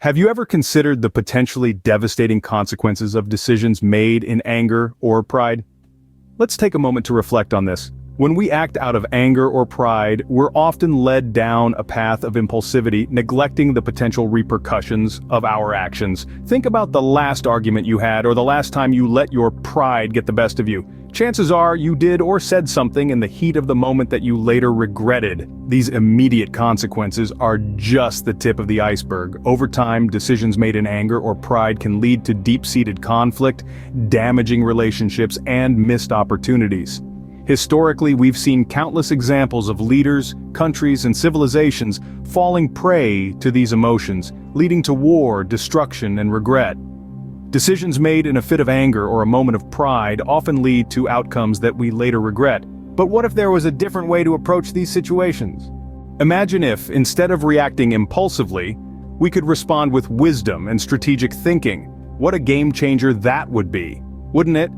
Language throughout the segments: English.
Have you ever considered the potentially devastating consequences of decisions made in anger or pride? Let's take a moment to reflect on this. When we act out of anger or pride, we're often led down a path of impulsivity, neglecting the potential repercussions of our actions. Think about the last argument you had or the last time you let your pride get the best of you. Chances are you did or said something in the heat of the moment that you later regretted. These immediate consequences are just the tip of the iceberg. Over time, decisions made in anger or pride can lead to deep-seated conflict, damaging relationships, and missed opportunities. Historically, we've seen countless examples of leaders, countries, and civilizations falling prey to these emotions, leading to war, destruction, and regret. Decisions made in a fit of anger or a moment of pride often lead to outcomes that we later regret. But what if there was a different way to approach these situations? Imagine if, instead of reacting impulsively, we could respond with wisdom and strategic thinking. What a game changer that would be, wouldn't it?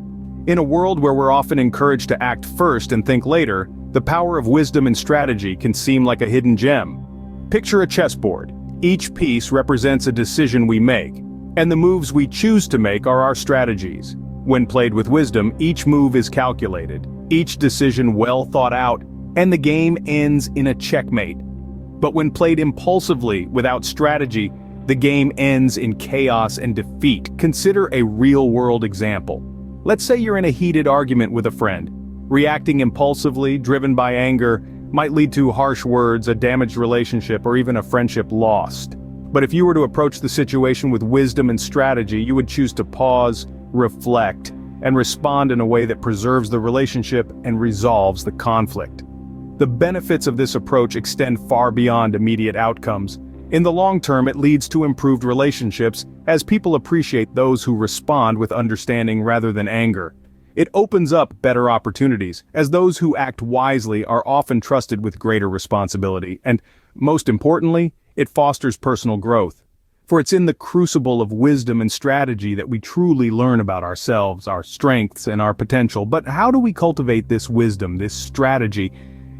In a world where we're often encouraged to act first and think later, the power of wisdom and strategy can seem like a hidden gem. Picture a chessboard. Each piece represents a decision we make, and the moves we choose to make are our strategies. When played with wisdom, each move is calculated, each decision well thought out, and the game ends in a checkmate. But when played impulsively, without strategy, the game ends in chaos and defeat. Consider a real-world example. Let's say you're in a heated argument with a friend. Reacting impulsively, driven by anger, might lead to harsh words, a damaged relationship, or even a friendship lost. But if you were to approach the situation with wisdom and strategy, you would choose to pause, reflect, and respond in a way that preserves the relationship and resolves the conflict. The benefits of this approach extend far beyond immediate outcomes. In the long term, it leads to improved relationships, as people appreciate those who respond with understanding rather than anger. It opens up better opportunities, as those who act wisely are often trusted with greater responsibility, and, most importantly, it fosters personal growth. For it's in the crucible of wisdom and strategy that we truly learn about ourselves, our strengths, and our potential. But how do we cultivate this wisdom, this strategy?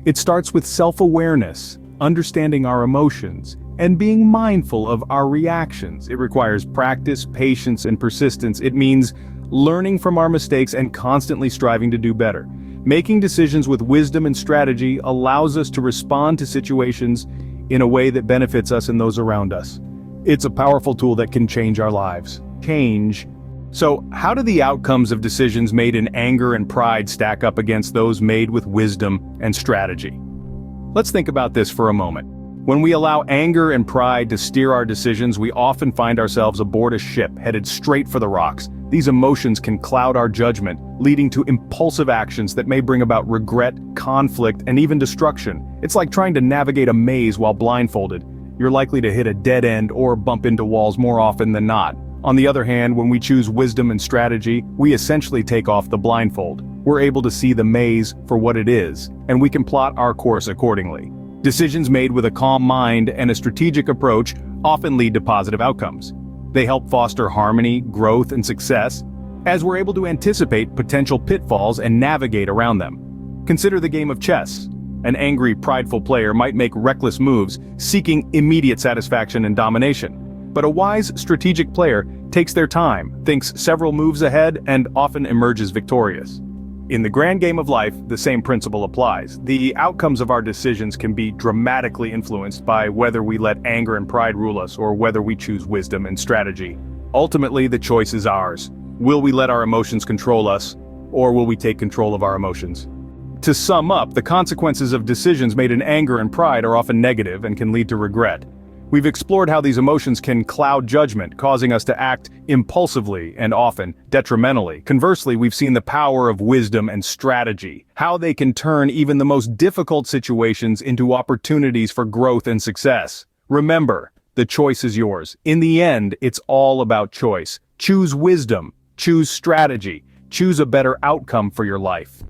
It starts with self-awareness, understanding our emotions, and being mindful of our reactions. It requires practice, patience, and persistence. It means learning from our mistakes and constantly striving to do better. Making decisions with wisdom and strategy allows us to respond to situations in a way that benefits us and those around us. It's a powerful tool that can change our lives. So, how do the outcomes of decisions made in anger and pride stack up against those made with wisdom and strategy? Let's think about this for a moment. When we allow anger and pride to steer our decisions, we often find ourselves aboard a ship headed straight for the rocks. These emotions can cloud our judgment, leading to impulsive actions that may bring about regret, conflict, and even destruction. It's like trying to navigate a maze while blindfolded. You're likely to hit a dead end or bump into walls more often than not. On the other hand, when we choose wisdom and strategy, we essentially take off the blindfold. We're able to see the maze for what it is, and we can plot our course accordingly. Decisions made with a calm mind and a strategic approach often lead to positive outcomes. They help foster harmony, growth, and success, as we're able to anticipate potential pitfalls and navigate around them. Consider the game of chess. An angry, prideful player might make reckless moves, seeking immediate satisfaction and domination. But a wise, strategic player takes their time, thinks several moves ahead, and often emerges victorious. In the grand game of life, the same principle applies. The outcomes of our decisions can be dramatically influenced by whether we let anger and pride rule us or whether we choose wisdom and strategy. Ultimately, the choice is ours. Will we let our emotions control us, or will we take control of our emotions? To sum up, the consequences of decisions made in anger and pride are often negative and can lead to regret. We've explored how these emotions can cloud judgment, causing us to act impulsively and often detrimentally. Conversely, we've seen the power of wisdom and strategy, how they can turn even the most difficult situations into opportunities for growth and success. Remember, the choice is yours. In the end, it's all about choice. Choose wisdom, choose strategy, choose a better outcome for your life.